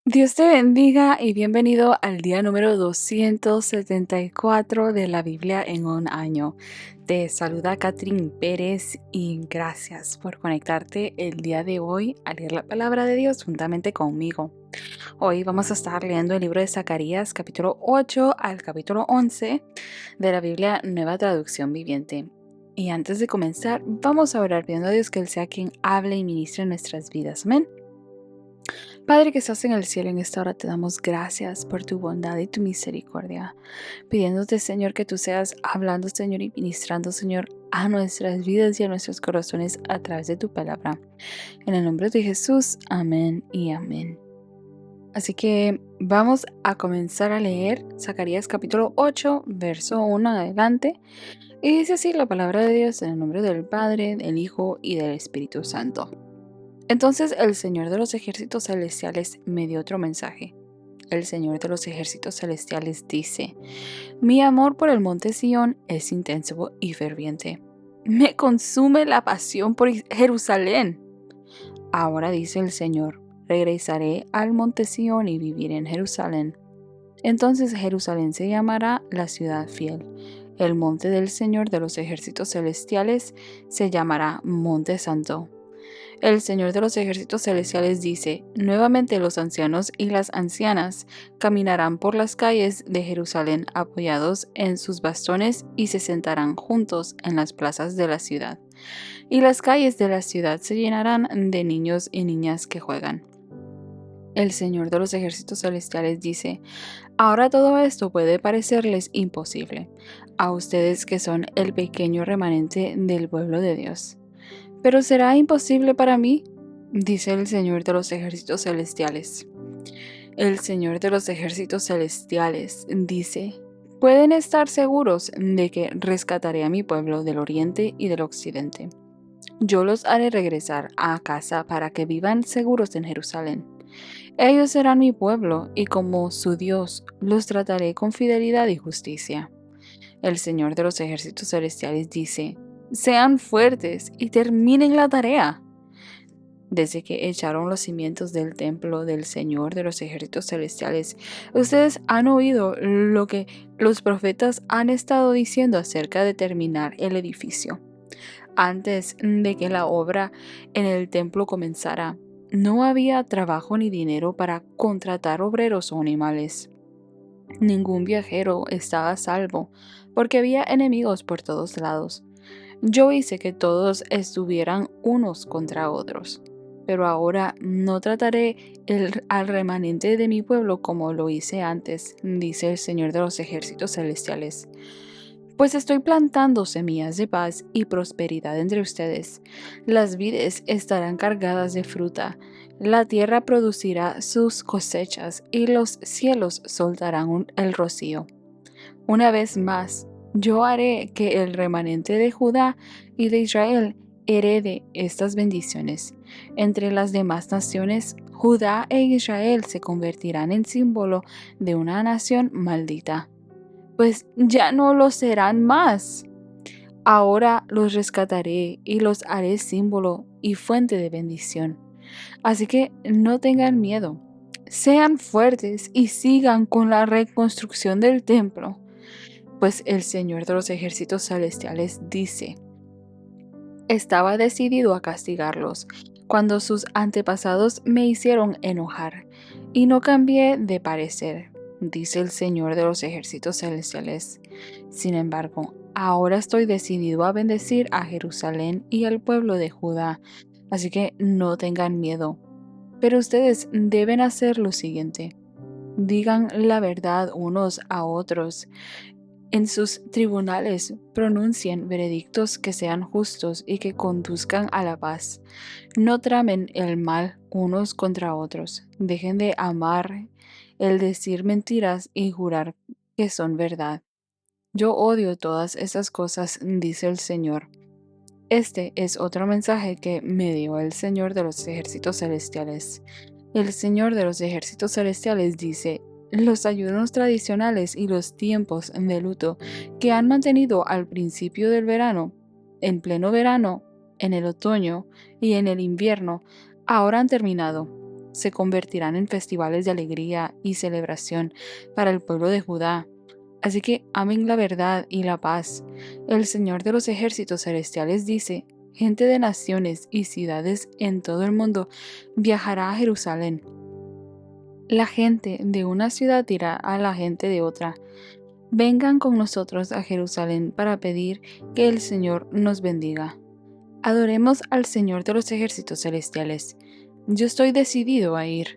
Dios te bendiga y bienvenido al día número 274 de la Biblia en un año. Te saluda Catherine Pérez y gracias por conectarte el día de hoy a leer la palabra de Dios juntamente conmigo. Hoy vamos a estar leyendo el libro de Zacarías capítulo 8 al capítulo 11 de la Biblia Nueva Traducción Viviente. Y antes de comenzar, vamos a orar pidiendo a Dios que Él sea quien hable y ministre en nuestras vidas. Amén. Padre que estás en el cielo, en esta hora te damos gracias por tu bondad y tu misericordia, pidiéndote, Señor, que tú seas hablando, Señor, y ministrando, Señor, a nuestras vidas y a nuestros corazones a través de tu palabra. En el nombre de Jesús, amén y amén. Así que vamos a comenzar a leer Zacarías capítulo 8, verso 1 en adelante. Y dice así la palabra de Dios en el nombre del Padre, del Hijo y del Espíritu Santo. Entonces el Señor de los ejércitos celestiales me dio otro mensaje. El Señor de los ejércitos celestiales dice: Mi amor por el monte Sión es intenso y ferviente. Me consume la pasión por Jerusalén. Ahora dice el Señor: regresaré al monte Sión y viviré en Jerusalén. Entonces Jerusalén se llamará la ciudad fiel. El monte del Señor de los ejércitos celestiales se llamará Monte Santo. El Señor de los ejércitos celestiales dice: nuevamente los ancianos y las ancianas caminarán por las calles de Jerusalén apoyados en sus bastones y se sentarán juntos en las plazas de la ciudad. Y las calles de la ciudad se llenarán de niños y niñas que juegan. El Señor de los ejércitos celestiales dice: ahora todo esto puede parecerles imposible a ustedes que son el pequeño remanente del pueblo de Dios. ¿Pero será imposible para mí?, dice el Señor de los ejércitos celestiales. El Señor de los ejércitos celestiales dice: pueden estar seguros de que rescataré a mi pueblo del oriente y del occidente. Yo los haré regresar a casa para que vivan seguros en Jerusalén. Ellos serán mi pueblo y como su Dios los trataré con fidelidad y justicia. El Señor de los ejércitos celestiales dice: sean fuertes y terminen la tarea. Desde que echaron los cimientos del templo del Señor de los ejércitos celestiales, ustedes han oído lo que los profetas han estado diciendo acerca de terminar el edificio. Antes de que la obra en el templo comenzara, no había trabajo ni dinero para contratar obreros o animales. Ningún viajero estaba a salvo, porque había enemigos por todos lados. Yo hice que todos estuvieran unos contra otros. Pero ahora no trataré al remanente de mi pueblo como lo hice antes, dice el Señor de los ejércitos celestiales. Pues estoy plantando semillas de paz y prosperidad entre ustedes. Las vides estarán cargadas de fruta, la tierra producirá sus cosechas y los cielos soltarán el rocío. Una vez más, yo haré que el remanente de Judá y de Israel herede estas bendiciones. Entre las demás naciones, Judá e Israel se convertirán en símbolo de una nación maldita, pues ya no lo serán más. Ahora los rescataré y los haré símbolo y fuente de bendición. Así que no tengan miedo. Sean fuertes y sigan con la reconstrucción del templo. Pues el Señor de los ejércitos celestiales dice: estaba decidido a castigarlos cuando sus antepasados me hicieron enojar, y no cambié de parecer, dice el Señor de los ejércitos celestiales. Sin embargo, ahora estoy decidido a bendecir a Jerusalén y al pueblo de Judá, así que no tengan miedo. Pero ustedes deben hacer lo siguiente: digan la verdad unos a otros. En sus tribunales pronuncien veredictos que sean justos y que conduzcan a la paz. No tramen el mal unos contra otros. Dejen de amar el decir mentiras y jurar que son verdad. Yo odio todas esas cosas, dice el Señor. Este es otro mensaje que me dio el Señor de los ejércitos celestiales. El Señor de los ejércitos celestiales dice: los ayunos tradicionales y los tiempos de luto que han mantenido al principio del verano, en pleno verano, en el otoño y en el invierno, ahora han terminado. se convertirán en festivales de alegría y celebración para el pueblo de Judá. Así que amen la verdad y la paz. El Señor de los ejércitos celestiales dice: gente de naciones y ciudades en todo el mundo viajará a Jerusalén. La gente de una ciudad dirá a la gente de otra: vengan con nosotros a Jerusalén para pedir que el Señor nos bendiga. Adoremos al Señor de los ejércitos celestiales. Yo estoy decidido a ir.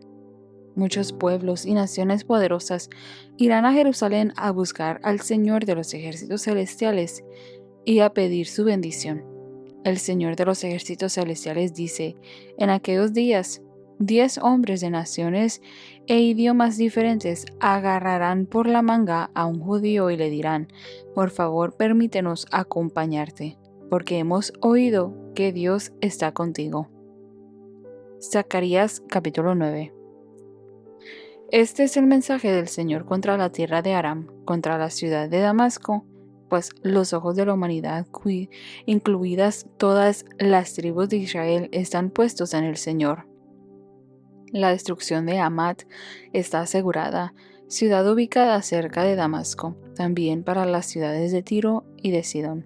Muchos pueblos y naciones poderosas irán a Jerusalén a buscar al Señor de los ejércitos celestiales y a pedir su bendición. El Señor de los ejércitos celestiales dice: en aquellos días, 10 hombres de naciones e idiomas diferentes agarrarán por la manga a un judío y le dirán: por favor, permítenos acompañarte, porque hemos oído que Dios está contigo. Zacarías capítulo 9. Este es el mensaje del Señor contra la tierra de Aram, contra la ciudad de Damasco, pues los ojos de la humanidad, incluidas todas las tribus de Israel, están puestos en el Señor. La destrucción de Hamat está asegurada, ciudad ubicada cerca de Damasco, también para las ciudades de Tiro y de Sidón,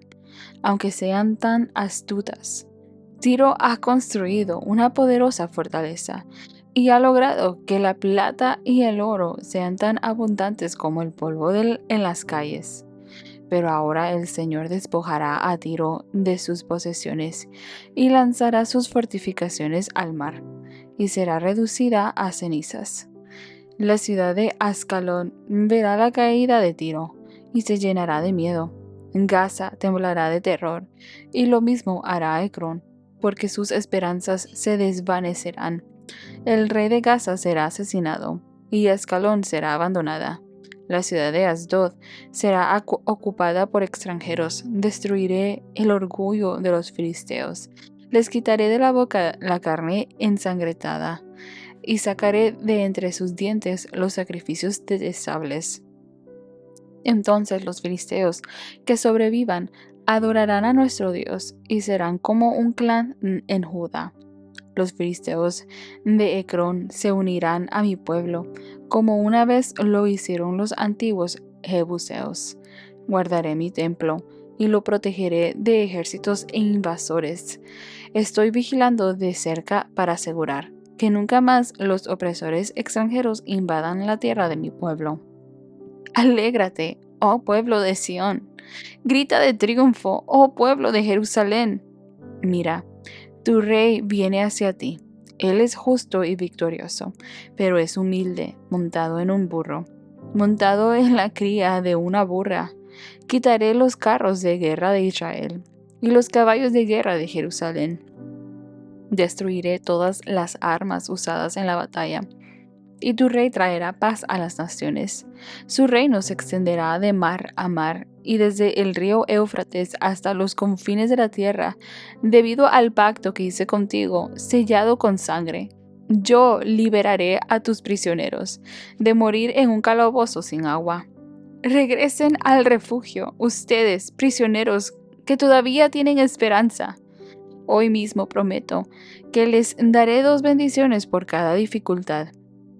aunque sean tan astutas. Tiro ha construido una poderosa fortaleza y ha logrado que la plata y el oro sean tan abundantes como el polvo en las calles. Pero ahora el Señor despojará a Tiro de sus posesiones y lanzará sus fortificaciones al mar, y será reducida a cenizas. La ciudad de Ascalón verá la caída de Tiro y se llenará de miedo. Gaza temblará de terror, y lo mismo hará Ecrón, porque sus esperanzas se desvanecerán. El rey de Gaza será asesinado, y Ascalón será abandonada. La ciudad de Asdod será ocupada por extranjeros. Destruiré el orgullo de los filisteos. Les quitaré de la boca la carne ensangrentada, y sacaré de entre sus dientes los sacrificios detestables. Entonces los filisteos que sobrevivan adorarán a nuestro Dios y serán como un clan en Judá. Los filisteos de Ecrón se unirán a mi pueblo, como una vez lo hicieron los antiguos jebuseos. Guardaré mi templo y lo protegeré de ejércitos e invasores. Estoy vigilando de cerca para asegurar que nunca más los opresores extranjeros invadan la tierra de mi pueblo. Alégrate, oh pueblo de Sión. Grita de triunfo, oh pueblo de Jerusalén. Mira, tu rey viene hacia ti. Él es justo y victorioso, pero es humilde, montado en un burro, montado en la cría de una burra. Quitaré los carros de guerra de Israel y los caballos de guerra de Jerusalén. Destruiré todas las armas usadas en la batalla, y tu rey traerá paz a las naciones. Su reino se extenderá de mar a mar y desde el río Éufrates hasta los confines de la tierra, debido al pacto que hice contigo, sellado con sangre. Yo liberaré a tus prisioneros de morir en un calabozo sin agua. Regresen al refugio, ustedes, prisioneros, que todavía tienen esperanza. Hoy mismo prometo que les daré 2 bendiciones por cada dificultad.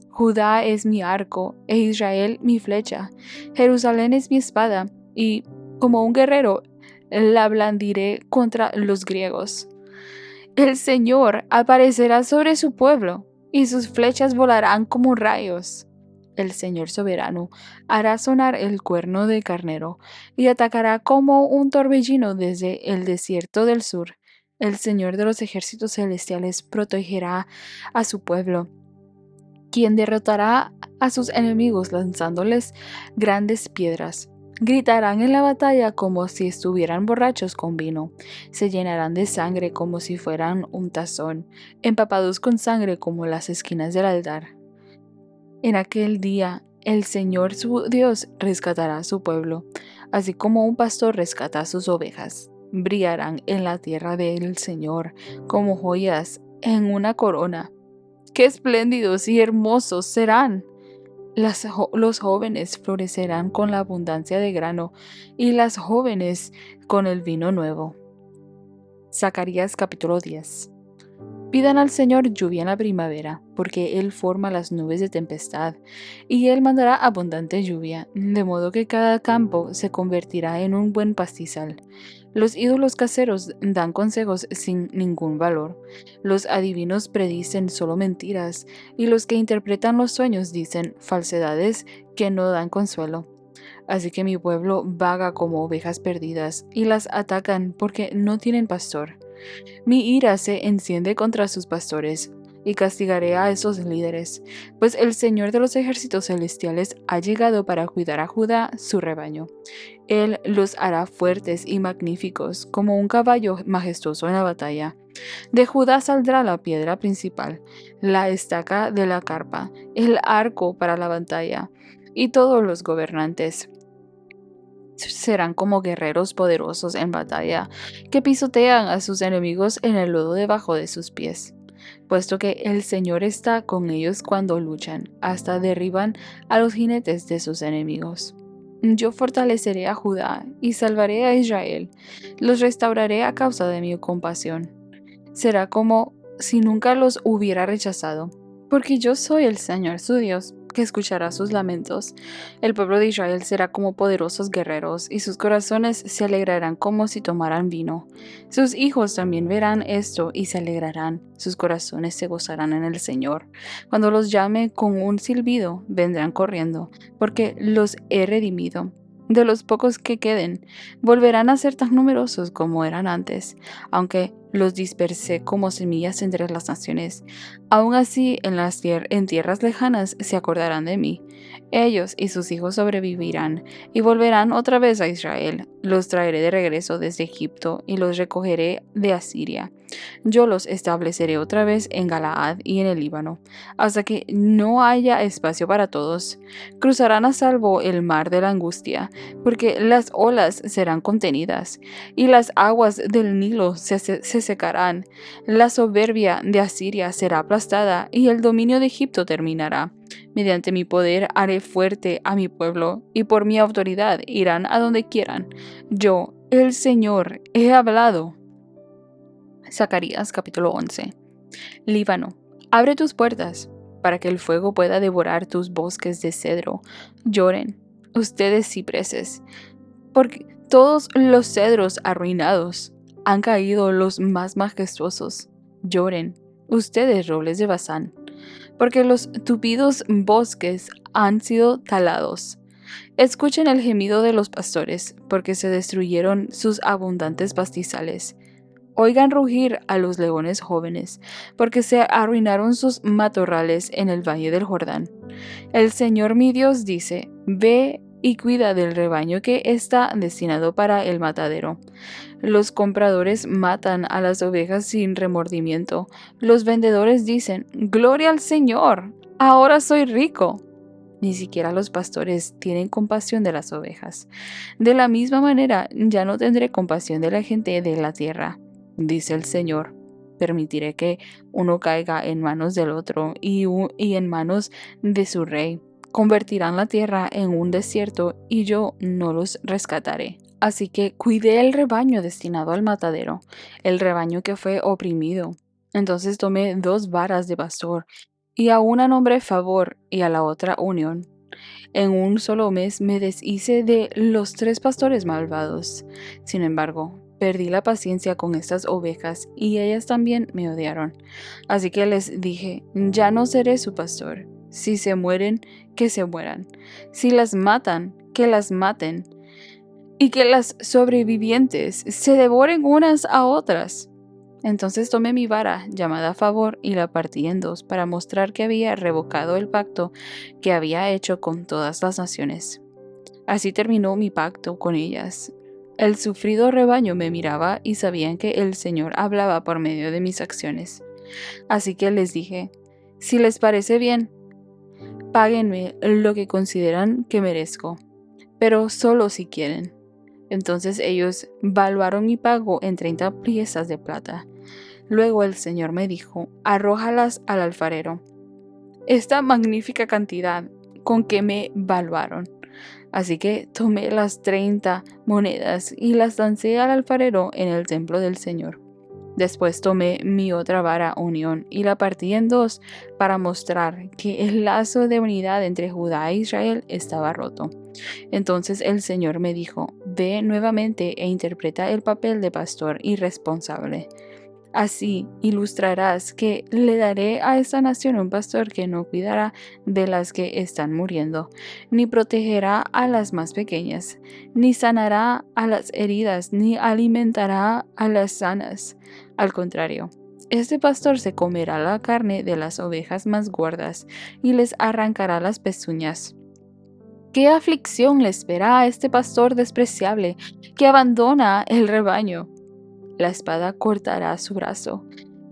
Judá es mi arco, e Israel mi flecha. Jerusalén es mi espada, y como un guerrero la blandiré contra los griegos. El Señor aparecerá sobre su pueblo, y sus flechas volarán como rayos. El Señor soberano hará sonar el cuerno de carnero, y atacará como un torbellino desde el desierto del sur. El Señor de los ejércitos celestiales protegerá a su pueblo, quien derrotará a sus enemigos lanzándoles grandes piedras. Gritarán en la batalla como si estuvieran borrachos con vino. Se llenarán de sangre como si fueran un tazón, empapados con sangre como las esquinas del altar. En aquel día, el Señor su Dios rescatará a su pueblo, así como un pastor rescata a sus ovejas. Brillarán en la tierra del Señor como joyas en una corona. ¡Qué espléndidos y hermosos serán! Los jóvenes florecerán con la abundancia de grano, y las jóvenes con el vino nuevo. Zacarías capítulo 10. Pidan al Señor lluvia en la primavera, porque Él forma las nubes de tempestad, y Él mandará abundante lluvia, de modo que cada campo se convertirá en un buen pastizal. Los ídolos caseros dan consejos sin ningún valor. Los adivinos predicen solo mentiras, y los que interpretan los sueños dicen falsedades que no dan consuelo. Así que mi pueblo vaga como ovejas perdidas, y las atacan porque no tienen pastor. Mi ira se enciende contra sus pastores, y castigaré a esos líderes, pues el Señor de los ejércitos celestiales ha llegado para cuidar a Judá, su rebaño. Él los hará fuertes y magníficos, como un caballo majestuoso en la batalla. De Judá saldrá la piedra principal, la estaca de la carpa, el arco para la batalla, y todos los gobernantes serán como guerreros poderosos en batalla, que pisotean a sus enemigos en el lodo debajo de sus pies. Puesto que el Señor está con ellos cuando luchan, hasta derriban a los jinetes de sus enemigos. Yo fortaleceré a Judá y salvaré a Israel, los restauraré a causa de mi compasión. Será como si nunca los hubiera rechazado, porque yo soy el Señor su Dios, que escuchará sus lamentos. El pueblo de Israel será como poderosos guerreros, y sus corazones se alegrarán como si tomaran vino. Sus hijos también verán esto y se alegrarán, sus corazones se gozarán en el Señor. Cuando los llame con un silbido, vendrán corriendo, porque los he redimido. De los pocos que queden, volverán a ser tan numerosos como eran antes, aunque los dispersé como semillas entre las naciones. Aún así, en tierras lejanas se acordarán de mí. Ellos y sus hijos sobrevivirán y volverán otra vez a Israel. Los traeré de regreso desde Egipto y los recogeré de Asiria. Yo los estableceré otra vez en Galaad y en el Líbano, hasta que no haya espacio para todos. Cruzarán a salvo el mar de la angustia, porque las olas serán contenidas, y las aguas del Nilo se secarán. La soberbia de Asiria será aplastada, y el dominio de Egipto terminará. Mediante mi poder haré fuerte a mi pueblo, y por mi autoridad irán a donde quieran. Yo, el Señor, he hablado. Zacarías capítulo 11. Líbano, abre tus puertas, para que el fuego pueda devorar tus bosques de cedro. Lloren, ustedes cipreses, porque todos los cedros arruinados han caído los más majestuosos. Lloren, ustedes robles de Basán, porque los tupidos bosques han sido talados. Escuchen el gemido de los pastores, porque se destruyeron sus abundantes pastizales. Oigan rugir a los leones jóvenes, porque se arruinaron sus matorrales en el valle del Jordán. El Señor mi Dios dice: Ve y cuida del rebaño que está destinado para el matadero. Los compradores matan a las ovejas sin remordimiento. Los vendedores dicen: Gloria al Señor, ahora soy rico. Ni siquiera los pastores tienen compasión de las ovejas. De la misma manera, ya no tendré compasión de la gente de la tierra, dice el Señor. Permitiré que uno caiga en manos del otro y en manos de su rey. Convertirán la tierra en un desierto y yo no los rescataré. Así que cuidé el rebaño destinado al matadero, el rebaño que fue oprimido. Entonces tomé 2 varas de pastor, y a una nombré favor y a la otra unión. En un solo mes me deshice de los 3 pastores malvados. Sin embargo, perdí la paciencia con estas ovejas y ellas también me odiaron. Así que les dije: ya no seré su pastor. Si se mueren, que se mueran. Si las matan, que las maten. Y que las sobrevivientes se devoren unas a otras. Entonces tomé mi vara, llamada favor, y la partí en 2 para mostrar que había revocado el pacto que había hecho con todas las naciones. Así terminó mi pacto con ellas. El sufrido rebaño me miraba y sabían que el Señor hablaba por medio de mis acciones. Así que les dije: si les parece bien, páguenme lo que consideran que merezco, pero solo si quieren. Entonces ellos valuaron mi pago en 30 piezas de plata. Luego el Señor me dijo: arrójalas al alfarero. Esta magnífica cantidad con que me valuaron. Así que tomé las 30 monedas y las lancé al alfarero en el templo del Señor. Después tomé mi otra vara unión y la partí en dos para mostrar que el lazo de unidad entre Judá e Israel estaba roto. Entonces el Señor me dijo, ve nuevamente e interpreta el papel de pastor irresponsable. Así ilustrarás que le daré a esta nación un pastor que no cuidará de las que están muriendo, ni protegerá a las más pequeñas, ni sanará a las heridas, ni alimentará a las sanas. Al contrario, este pastor se comerá la carne de las ovejas más gordas y les arrancará las pezuñas. ¿Qué aflicción le espera a este pastor despreciable que abandona el rebaño? La espada cortará su brazo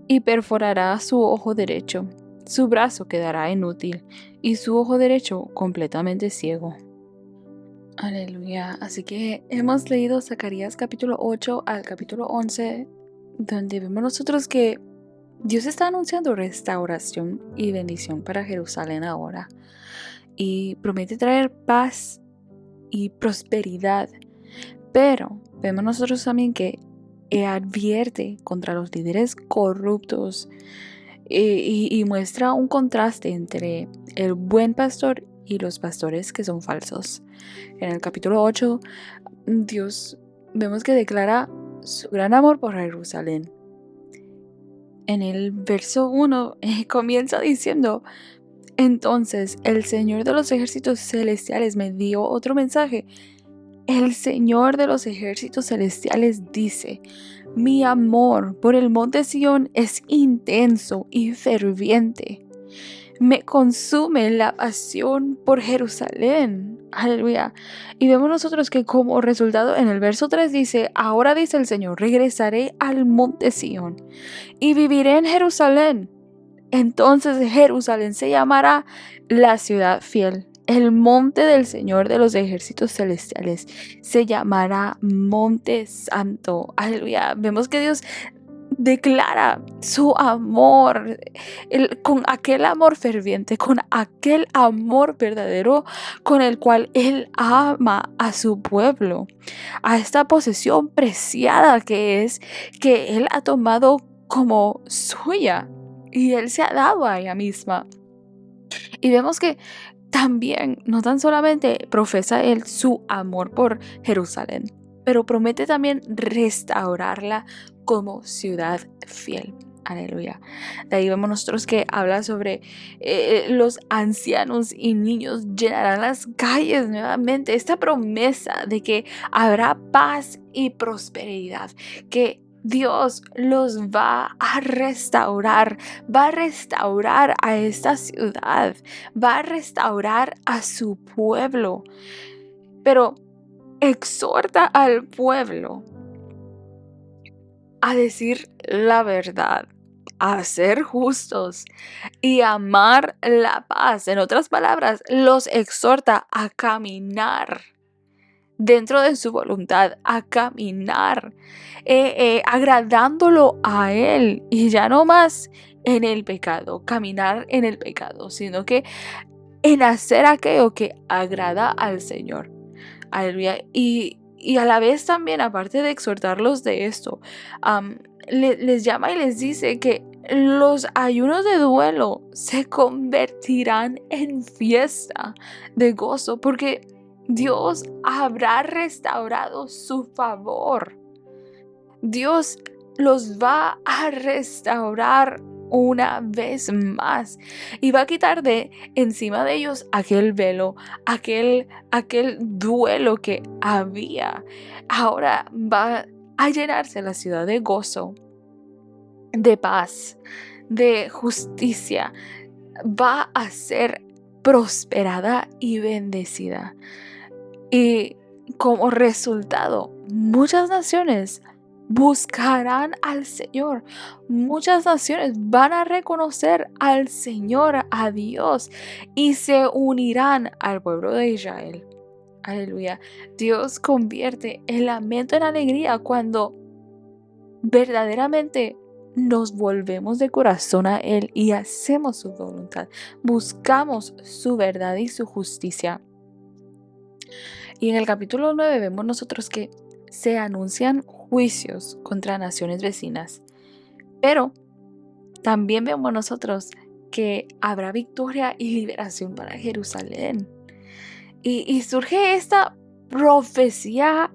y perforará su ojo derecho. Su brazo quedará inútil y su ojo derecho completamente ciego. Aleluya. Así que hemos leído Zacarías capítulo 8 al capítulo 11, donde vemos nosotros que Dios está anunciando restauración y bendición para Jerusalén ahora. Y promete traer paz y prosperidad. Pero vemos nosotros también que advierte contra los líderes corruptos y muestra un contraste entre el buen pastor y los pastores que son falsos. En el capítulo 8, Dios vemos que declara su gran amor por Jerusalén. En el verso 1 comienza diciendo, entonces el Señor de los ejércitos celestiales me dio otro mensaje. El Señor de los ejércitos celestiales dice, mi amor por el monte Sión es intenso y ferviente. Me consume la pasión por Jerusalén. Aleluya. Y vemos nosotros que como resultado en el verso 3 dice, ahora dice el Señor, regresaré al monte Sión y viviré en Jerusalén. Entonces Jerusalén se llamará la ciudad fiel. El monte del Señor de los ejércitos celestiales se llamará Monte Santo. Aleluya. Vemos que Dios declara su amor con aquel amor ferviente, con aquel amor verdadero con el cual Él ama a su pueblo, a esta posesión preciada que es, que Él ha tomado como suya y Él se ha dado a ella misma. Y vemos que también no tan solamente profesa Él su amor por Jerusalén, pero promete también restaurarla como ciudad fiel. Aleluya. De ahí vemos nosotros que habla sobre los ancianos y niños llenarán las calles nuevamente. Esta promesa de que habrá paz y prosperidad, que Dios los va a restaurar a esta ciudad, va a restaurar a su pueblo. Pero exhorta al pueblo a decir la verdad, a ser justos y amar la paz. En otras palabras, los exhorta a caminar dentro de su voluntad, a caminar agradándolo a Él y ya no más en el pecado, caminar en el pecado, sino que en hacer aquello que agrada al Señor. Aleluya. Y a la vez también, aparte de exhortarlos de esto, les llama y les dice que los ayunos de duelo se convertirán en fiesta de gozo, porque Dios habrá restaurado su favor. Dios los va a restaurar una vez más y va a quitar de encima de ellos aquel velo, aquel duelo que había. Ahora va a llenarse la ciudad de gozo, de paz, de justicia. Va a ser prosperada y bendecida. Y como resultado, muchas naciones buscarán al Señor. Muchas naciones van a reconocer al Señor, a Dios, y se unirán al pueblo de Israel. Aleluya. Dios convierte el lamento en alegría cuando verdaderamente nos volvemos de corazón a Él y hacemos su voluntad. Buscamos su verdad y su justicia. Y en el capítulo 9 vemos nosotros que se anuncian juicios contra naciones vecinas. Pero también vemos nosotros que habrá victoria y liberación para Jerusalén. Y surge esta profecía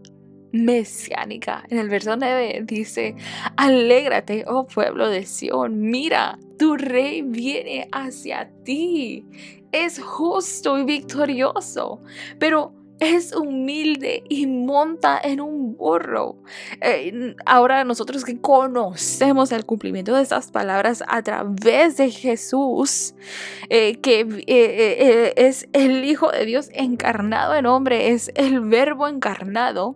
mesiánica. En el verso 9 dice: alégrate, oh pueblo de Sión, mira, tu rey viene hacia ti. Es justo y victorioso, pero es humilde y monta en un burro. Ahora nosotros que conocemos el cumplimiento de estas palabras a través de Jesús, que es el Hijo de Dios encarnado en hombre, es el Verbo encarnado.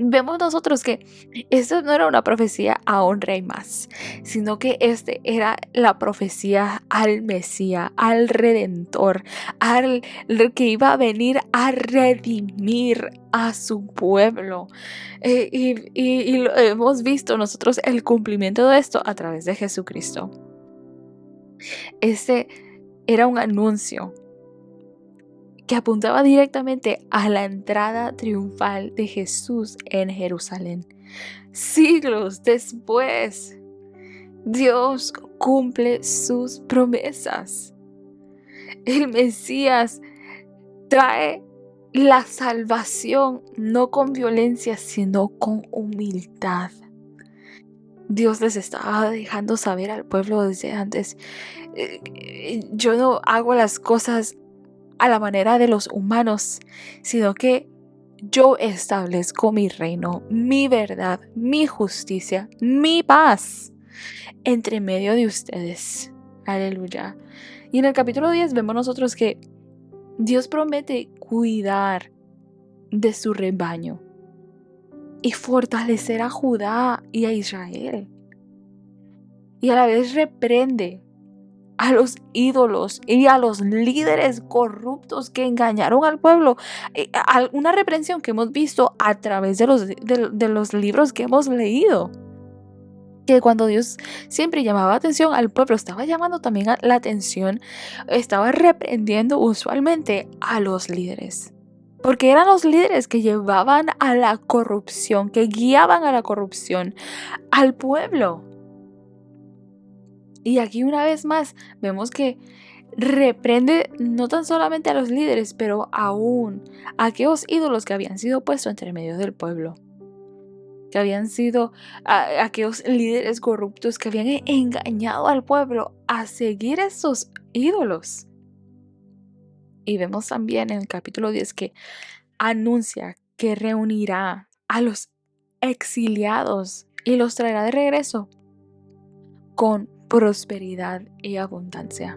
Vemos nosotros que esto no era una profecía a un rey más, sino que este era la profecía al Mesías, al Redentor, al que iba a venir a redimir a su pueblo. Y lo hemos visto nosotros el cumplimiento de esto a través de Jesucristo. Este era un anuncio que apuntaba directamente a la entrada triunfal de Jesús en Jerusalén. Siglos después, Dios cumple sus promesas. El Mesías trae la salvación no con violencia, sino con humildad. Dios les estaba dejando saber al pueblo desde antes: yo no hago las cosas a la manera de los humanos, sino que yo establezco mi reino, mi verdad, mi justicia, mi paz entre medio de ustedes. Aleluya. Y en el capítulo 10 vemos nosotros que Dios promete cuidar de su rebaño y fortalecer a Judá y a Israel. Y a la vez reprende a los ídolos y a los líderes corruptos que engañaron al pueblo. Una reprensión que hemos visto a través de los libros que hemos leído. Que cuando Dios siempre llamaba atención al pueblo, estaba llamando también la atención, estaba reprendiendo usualmente a los líderes. Porque eran los líderes que llevaban a la corrupción, que guiaban a la corrupción al pueblo. Y aquí una vez más vemos que reprende no tan solamente a los líderes, pero aún a aquellos ídolos que habían sido puestos entre medio del pueblo, que habían sido aquellos líderes corruptos que habían engañado al pueblo a seguir esos ídolos. Y vemos también en el capítulo 10 que anuncia que reunirá a los exiliados y los traerá de regreso con prosperidad y abundancia.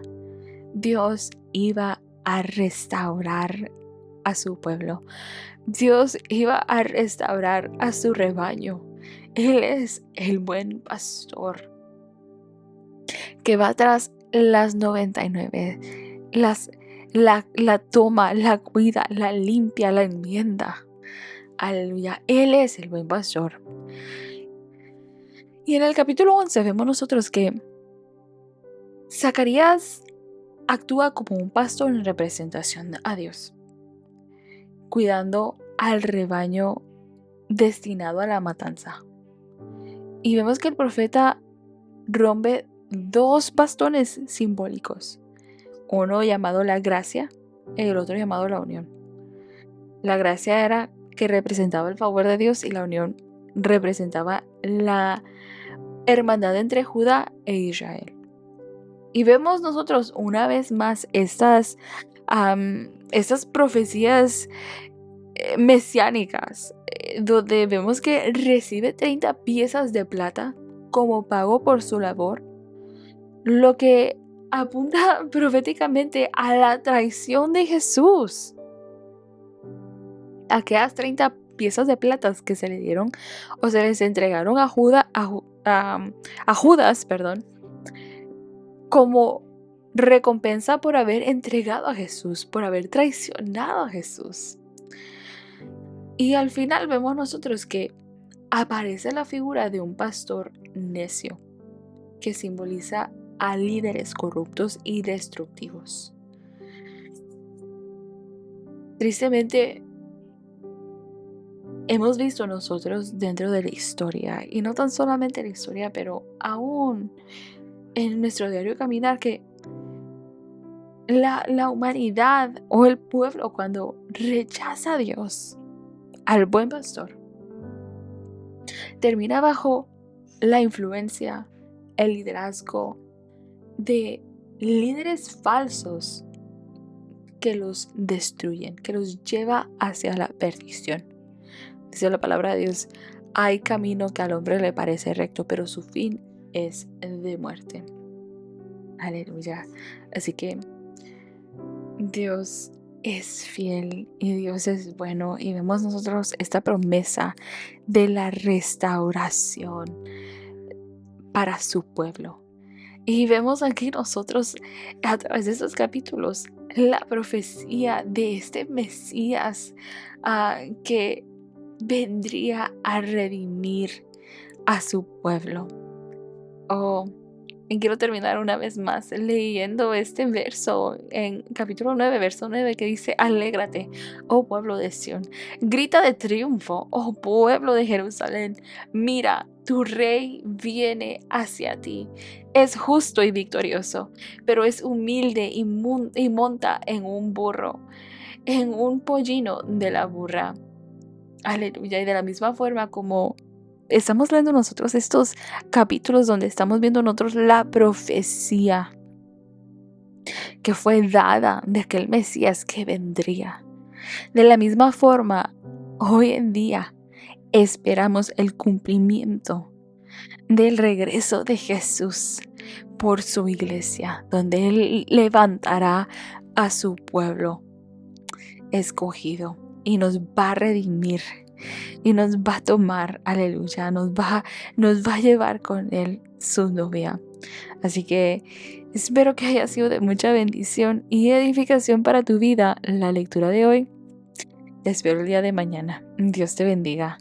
Dios iba a restaurar a su pueblo. Dios iba a restaurar a su rebaño. Él es el buen pastor que va tras las 99, la toma, la cuida, la limpia, la enmienda. Aleluya. Él es el buen pastor. Y en el capítulo 11 vemos nosotros que Zacarías actúa como un pastor en representación a Dios, cuidando al rebaño destinado a la matanza. Y vemos que el profeta rompe dos bastones simbólicos, uno llamado la gracia y el otro llamado la unión. La gracia era que representaba el favor de Dios y la unión representaba la hermandad entre Judá e Israel. Y vemos nosotros una vez más estas profecías mesiánicas, donde vemos que recibe 30 piezas de plata como pago por su labor, lo que apunta proféticamente a la traición de Jesús. Aquellas 30 piezas de plata que se le dieron o se les entregaron a Judas, como recompensa por haber entregado a Jesús, por haber traicionado a Jesús. Y al final vemos nosotros que aparece la figura de un pastor necio, que simboliza a líderes corruptos y destructivos. Tristemente, hemos visto nosotros dentro de la historia, y no tan solamente la historia, pero aún en nuestro diario caminar, que la humanidad o el pueblo, cuando rechaza a Dios, al buen pastor, termina bajo la influencia, el liderazgo de líderes falsos que los destruyen, que los lleva hacia la perdición. Dice la palabra de Dios: hay camino que al hombre le parece recto, pero su fin es de muerte. Aleluya. Así que Dios es fiel y Dios es bueno, y vemos nosotros esta promesa de la restauración para su pueblo. Y vemos aquí nosotros, a través de estos capítulos, la profecía de este Mesías que vendría a redimir a su pueblo. Y quiero terminar una vez más leyendo este verso en capítulo 9, verso 9, que dice: alégrate, oh pueblo de Sión, grita de triunfo, oh pueblo de Jerusalén, mira, tu rey viene hacia ti, es justo y victorioso, pero es humilde y monta en un burro, en un pollino de la burra. Aleluya. Y de la misma forma como estamos leyendo nosotros estos capítulos donde estamos viendo nosotros la profecía que fue dada de aquel Mesías que vendría, de la misma forma, hoy en día esperamos el cumplimiento del regreso de Jesús por su iglesia, donde Él levantará a su pueblo escogido y nos va a redimir y nos va a tomar, aleluya, nos va a llevar con Él, su novia. Así que espero que haya sido de mucha bendición y edificación para tu vida la lectura de hoy. Te espero el día de mañana. Dios te bendiga.